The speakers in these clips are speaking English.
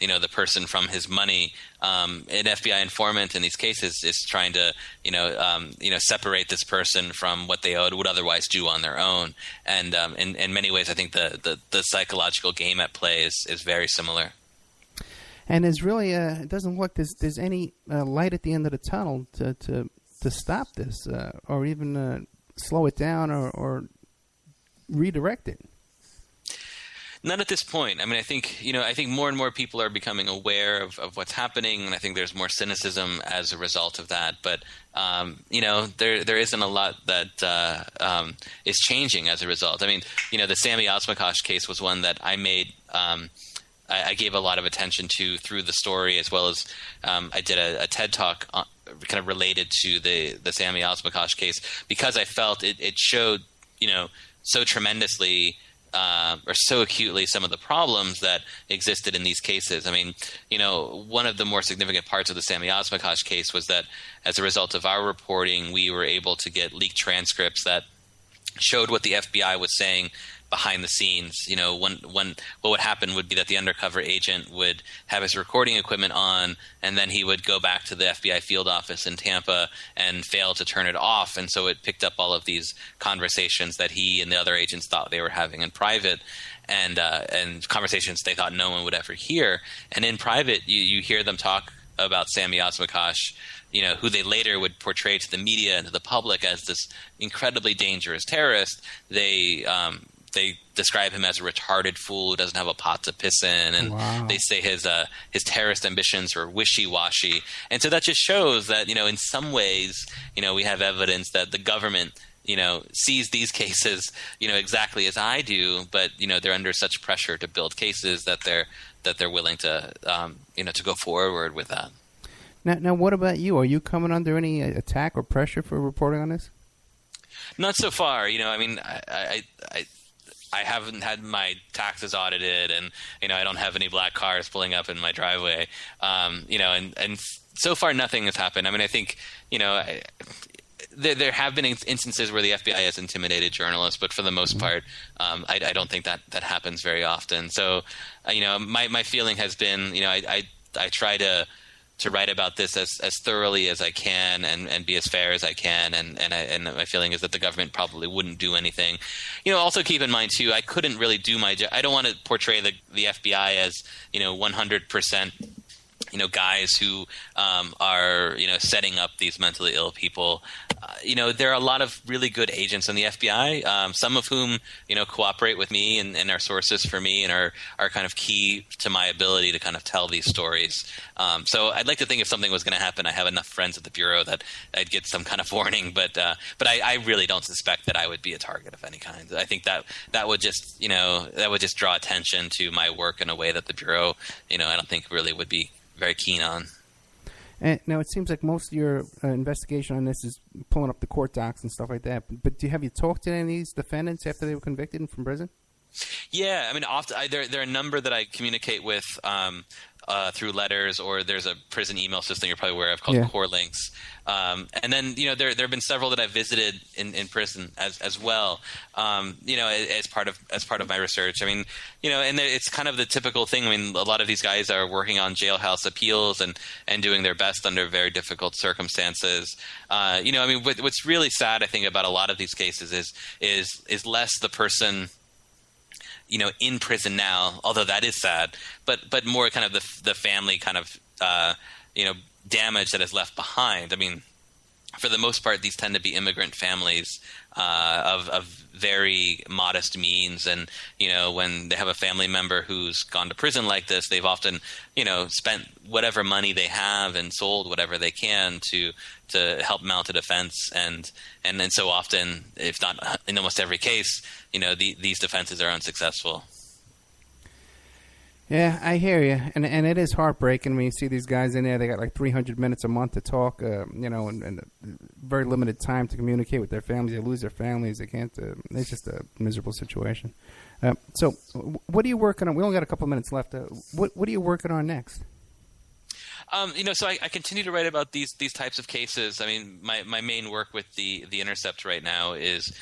the person from his money. An FBI informant in these cases is trying to separate this person from what they would otherwise do on their own. And in many ways, I think the psychological game at play is very similar. And there's really it doesn't look there's any light at the end of the tunnel to stop this or even slow it down or redirect it. Not at this point. I mean, I think more and more people are becoming aware of what's happening, and I think there's more cynicism as a result of that. But there isn't a lot that is changing as a result. I mean, the Sammy Osmakash case was one that I made. I gave a lot of attention to through the story, as well as I did a TED Talk kind of related to the Sammy Osmakash case, because I felt it showed so tremendously. Or so acutely some of the problems that existed in these cases. I mean, one of the more significant parts of the Sammy Osmakash case was that as a result of our reporting, we were able to get leaked transcripts that showed what the FBI was saying behind the scenes. When what would happen would be that the undercover agent would have his recording equipment on, and then he would go back to the FBI field office in Tampa and fail to turn it off. And so it picked up all of these conversations that he and the other agents thought they were having in private, and conversations they thought no one would ever hear. And in private, you hear them talk about Sammy Osmakash, who they later would portray to the media and to the public as this incredibly dangerous terrorist. They describe him as a retarded fool who doesn't have a pot to piss in, and wow. They say his terrorist ambitions are wishy-washy. And so that just shows that, in some ways, we have evidence that the government, sees these cases, exactly as I do, but, they're under such pressure to build cases that they're willing to, to go forward with that. Now, what about you? Are you coming under any attack or pressure for reporting on this? Not so far. I mean, I haven't had my taxes audited, and I don't have any black cars pulling up in my driveway. And so far nothing has happened. I mean, I think there have been instances where the FBI has intimidated journalists, but for the most part, I don't think that happens very often. So, my feeling has been, I try to write about this as thoroughly as I can and be as fair as I can, and my feeling is that the government probably wouldn't do anything. Also keep in mind too, I couldn't really do my job. I don't want to portray the FBI as 100%. Guys who are setting up these mentally ill people. There are a lot of really good agents in the FBI, some of whom cooperate with me and are sources for me and are kind of key to my ability to kind of tell these stories. So I'd like to think if something was going to happen, I have enough friends at the Bureau that I'd get some kind of warning. But I really don't suspect that I would be a target of any kind. I think that would just draw attention to my work in a way that the Bureau I don't think really would be very keen on. And now, it seems like most of your investigation on this is pulling up the court docs and stuff like that. But have you talked to any of these defendants after they were convicted from prison? Yeah, I mean, often there are a number that I communicate with through letters, or there's a prison email system you're probably aware of called Core Links. And then there have been several that I've visited in prison as well. As part of my research. I mean, and it's kind of the typical thing. I mean, a lot of these guys are working on jailhouse appeals and doing their best under very difficult circumstances. I mean, what's really sad, I think, about a lot of these cases is less the person in prison now, although that is sad, but more kind of the family kind of, damage that is left behind. I mean, for the most part, these tend to be immigrant families of very modest means. And, when they have a family member who's gone to prison like this, they've often, spent whatever money they have and sold whatever they can to help mount a defense. And then so often, if not in almost every case, these defenses are unsuccessful. Yeah, I hear you, and it is heartbreaking when you see these guys in there. They got like 300 minutes a month to talk, and very limited time to communicate with their families. They lose their families. They can't. It's just a miserable situation. So, what are you working on? We only got a couple of minutes left. What are you working on next? So I continue to write about these types of cases. I mean, my main work with the Intercept right now is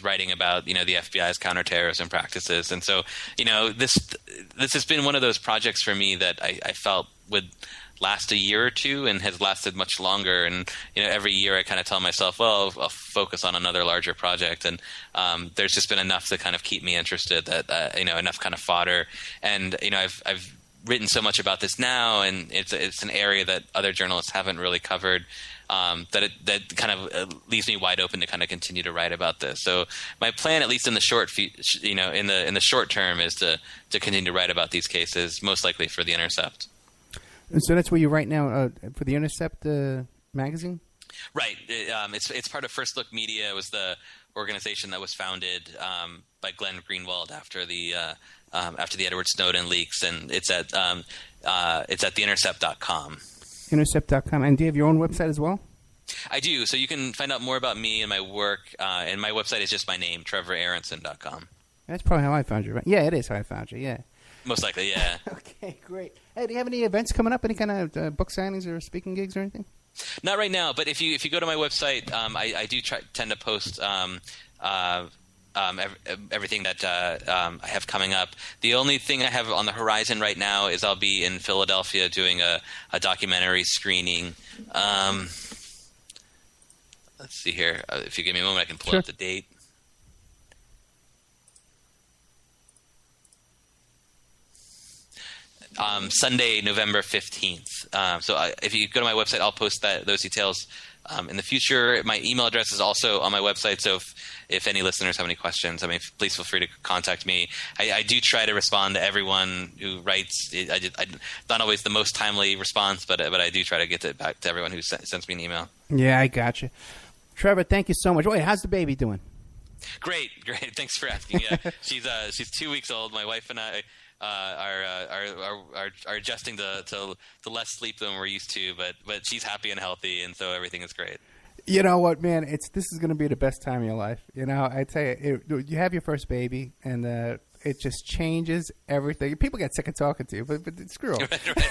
writing about the FBI's counterterrorism practices, and so this has been one of those projects for me that I felt would last a year or two and has lasted much longer. And every year I kind of tell myself, well, I'll focus on another larger project, and there's just been enough to kind of keep me interested, that enough kind of fodder, and I've written so much about this now, and it's an area that other journalists haven't really covered, that kind of leaves me wide open to kind of continue to write about this. So my plan, at least in the in the short term, is to continue to write about these cases, most likely for the Intercept. And so that's where you write now for the Intercept magazine? Right. It's part of First Look Media. It was the organization that was founded by Glenn Greenwald after the Edward Snowden leaks, and it's at theintercept.com. Intercept.com. And do you have your own website as well? I do. So you can find out more about me and my work, and my website is just my name, TrevorAaronson.com. That's probably how I found you, right? Yeah, it is how I found you, yeah. Most likely, yeah. Okay, great. Hey, do you have any events coming up? Any kind of book signings or speaking gigs or anything? Not right now, but if you go to my website, I do tend to post everything that I have coming up. The only thing I have on the horizon right now is I'll be in Philadelphia doing a documentary screening. Let's see here. If you give me a moment, I can pull up the date. Sunday, November 15th. So if you go to my website, I'll post those details in the future. My email address is also on my website, so if any listeners have any questions, please feel free to contact me. I do try to respond to everyone who writes. I'm not always the most timely response, but I do try to get it back to everyone who sends me an email. Yeah, I got you. Trevor, thank you so much. Wait, how's the baby doing? Great. Thanks for asking. Yeah, she's 2 weeks old. My wife and I are adjusting to less sleep than we're used to, but she's happy and healthy, and so everything is great. You know what, man? This is going to be the best time of your life. I tell you, you have your first baby, and it just changes everything. People get sick of talking to you, but screw them.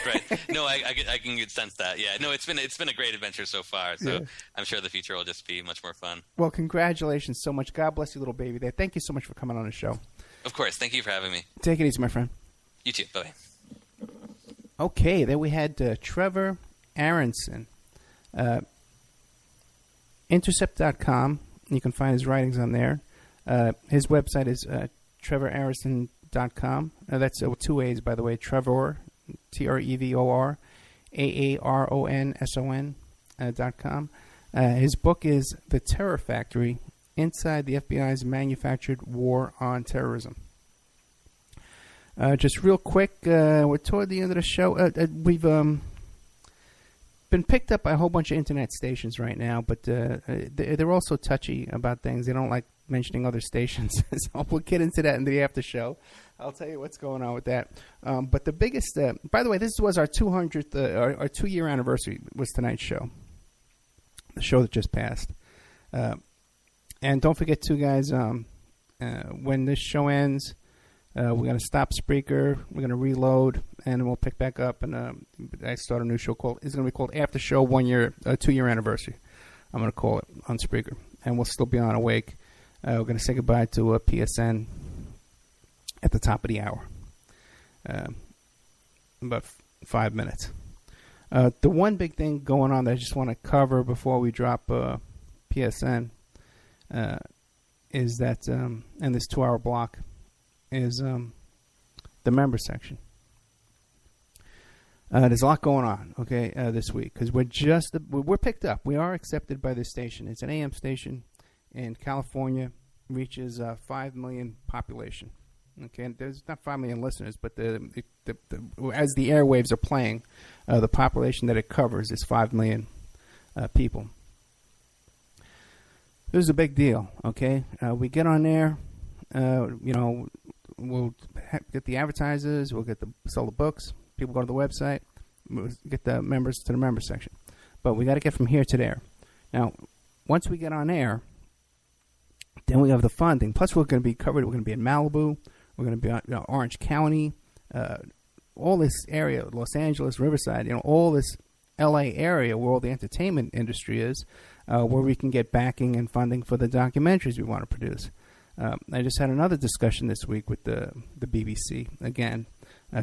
Right. No, I can sense that. Yeah. No, it's been a great adventure so far. So yeah. I'm sure the future will just be much more fun. Well, congratulations so much. God bless you, little baby there. Thank you so much for coming on the show. Of course. Thank you for having me. Take it easy, my friend. You too. Bye. Okay, there we had Trevor Aaronson. Intercept.com. You can find his writings on there. His website is TrevorAaronson.com. That's with two A's, by the way. Trevor, Trevor, AARONSON.com. His book is The Terror Factory, Inside the FBI's Maufactured War on Terrorism. Just real quick, we're toward the end of the show. We've been picked up by a whole bunch of internet stations right now, but they're also touchy about things. They don't like mentioning other stations. So we'll get into that in the after show. I'll tell you what's going on with that. But the biggest, by the way, this was our 200th, our 2-year anniversary was tonight's show, the show that just passed. And don't forget, too, guys, when this show ends, we're going to stop Spreaker, we're going to reload, and we'll pick back up. And I start a new show it's going to be called After Show 2-year anniversary. I'm going to call it on Spreaker, and we'll still be on Awake. We're going to say goodbye to PSN at the top of the hour, about 5 minutes. The one big thing going on that I just want to cover before we drop PSN is that, in this 2-hour block, is the member section. There's a lot going on, okay, this week, because we're picked up. We are accepted by this station. It's an AM station in California, reaches 5 million population. Okay, and there's not 5 million listeners, but as the airwaves are playing, the population that it covers is 5 million people. This is a big deal, okay? We get on there, we'll get the advertisers, we'll sell the books, people go to the website, we'll get the members to the member section. But we got to get from here to there. Now, once we get on air, then we have the funding. Plus, we're going to be covered. We're going to be in Malibu. We're going to be in Orange County, all this area, Los Angeles, Riverside, all this L.A. area where all the entertainment industry is, where we can get backing and funding for the documentaries we want to produce. I just had another discussion this week with the BBC again,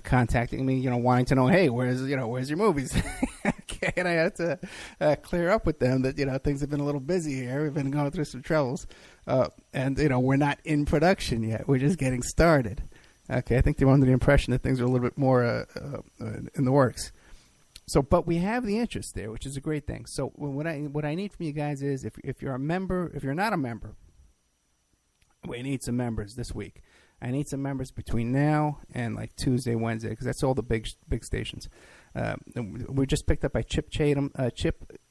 contacting me, wanting to know, hey, where's your movies? Okay, and I had to clear up with them that things have been a little busy here. We've been going through some troubles, and we're not in production yet. We're just getting started. Okay, I think they were under the impression that things are a little bit more in the works. So, but we have the interest there, which is a great thing. So, what I need from you guys is, if you're a member, if you're not a member, we need some members this week. I need some members between now and like Tuesday, Wednesday, because that's all the big stations. We just picked up by Chip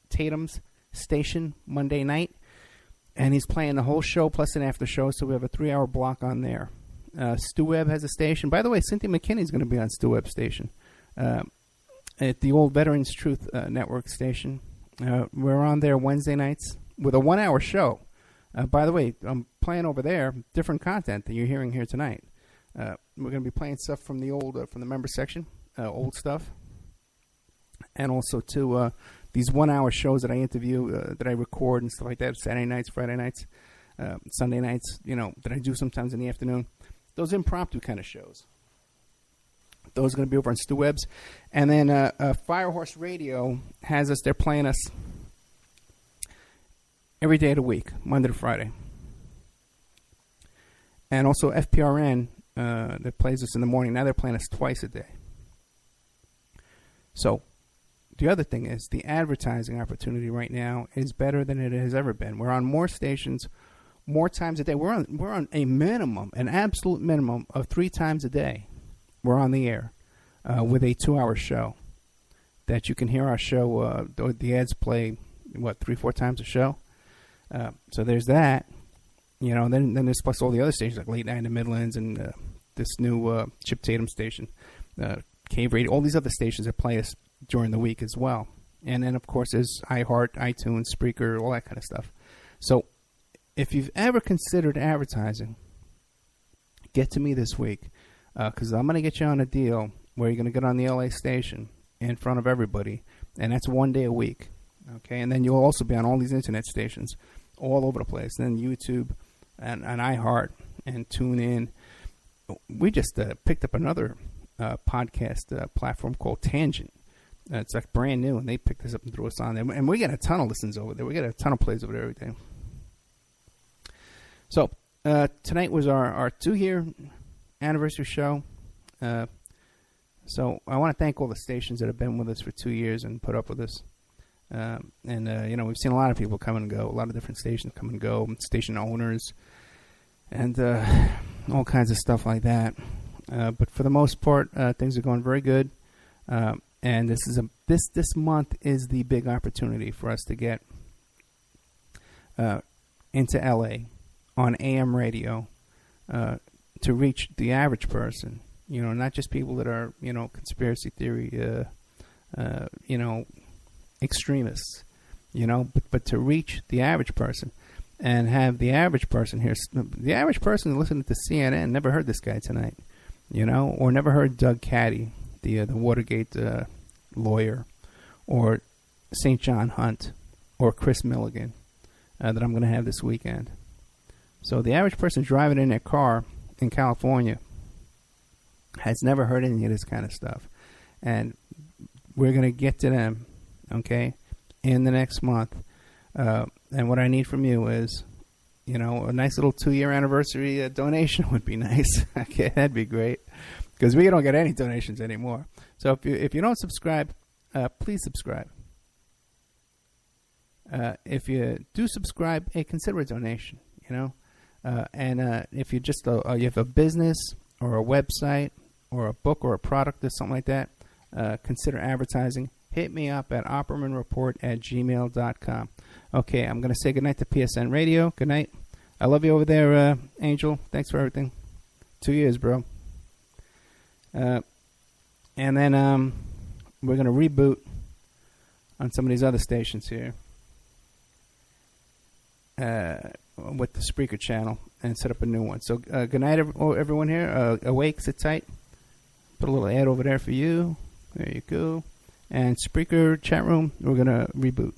Tatum's station Monday night, and he's playing the whole show plus an after show. So we have a 3-hour block on there. Stu Webb has a station. By the way, Cynthia McKinney's going to be on Stu Webb's station at the old Veterans Truth Network station. We're on there Wednesday nights with a 1-hour show. By the way, I'm playing over there different content that you're hearing here tonight. We're going to be playing stuff from the old, from the member section, old stuff, and also to these 1-hour shows that I interview, that I record and stuff like that. Saturday nights, Friday nights, Sunday nights. That I do sometimes in the afternoon. Those impromptu kind of shows. Those are going to be over on Stu Webb's, and then Firehorse Radio has us. They're playing us every day of the week, Monday to Friday. And also FPRN that plays us in the morning. Now they're playing us twice a day. So the other thing is the advertising opportunity right now is better than it has ever been. We're on more stations, more times a day. We're on a minimum, an absolute minimum of 3 times a day. We're on the air with a 2-hour show that you can hear our show. The ads play, 3-4 times a show. So there's that, then there's plus all the other stations like Late Night in the Midlands and this new Chip Tatum station, Cave Radio, all these other stations that play us during the week as well. And then, of course, there's iHeart, iTunes, Spreaker, all that kind of stuff. So if you've ever considered advertising, get to me this week because I'm going to get you on a deal where you're going to get on the LA station in front of everybody, and that's 1 day a week. Okay, and then you'll also be on all these internet stations all over the place. Then YouTube and iHeart and TuneIn. We just picked up another podcast platform called Tangent. It's like brand new, and they picked us up and threw us on there. And we get a ton of listens over there. We get a ton of plays over there every day. So tonight was our 2-year anniversary show. So I want to thank all the stations that have been with us for 2 years and put up with us. We've seen a lot of people come and go, a lot of different stations come and go, station owners, and all kinds of stuff like that. But for the most part, things are going very good. And this month is the big opportunity for us to get into LA on AM radio to reach the average person. Not just people that are conspiracy theory, extremists, but to reach the average person and have the average person here. The average person listening to CNN never heard this guy tonight, or never heard Doug Caddy, the Watergate lawyer, or St. John Hunt, or Chris Milligan that I'm going to have this weekend. So the average person driving in their car in California has never heard any of this kind of stuff. And we're going to get to them, okay, in the next month. And what I need from you is, a nice little 2-year anniversary donation would be nice. Okay, that'd be great. Because we don't get any donations anymore. So if you don't subscribe, please subscribe. If you do subscribe, hey, consider a donation, and if you just you have a business or a website or a book or a product or something like that, consider advertising. Hit me up at oppermanreport@gmail.com. Okay, I'm going to say goodnight to PSN Radio. Good night. I love you over there, Angel. Thanks for everything. 2 years, bro. And then we're going to reboot on some of these other stations here with the Spreaker channel and set up a new one. So good night, everyone here. Awake, sit tight. Put a little ad over there for you. There you go. And Spreaker chat room, we're going to reboot.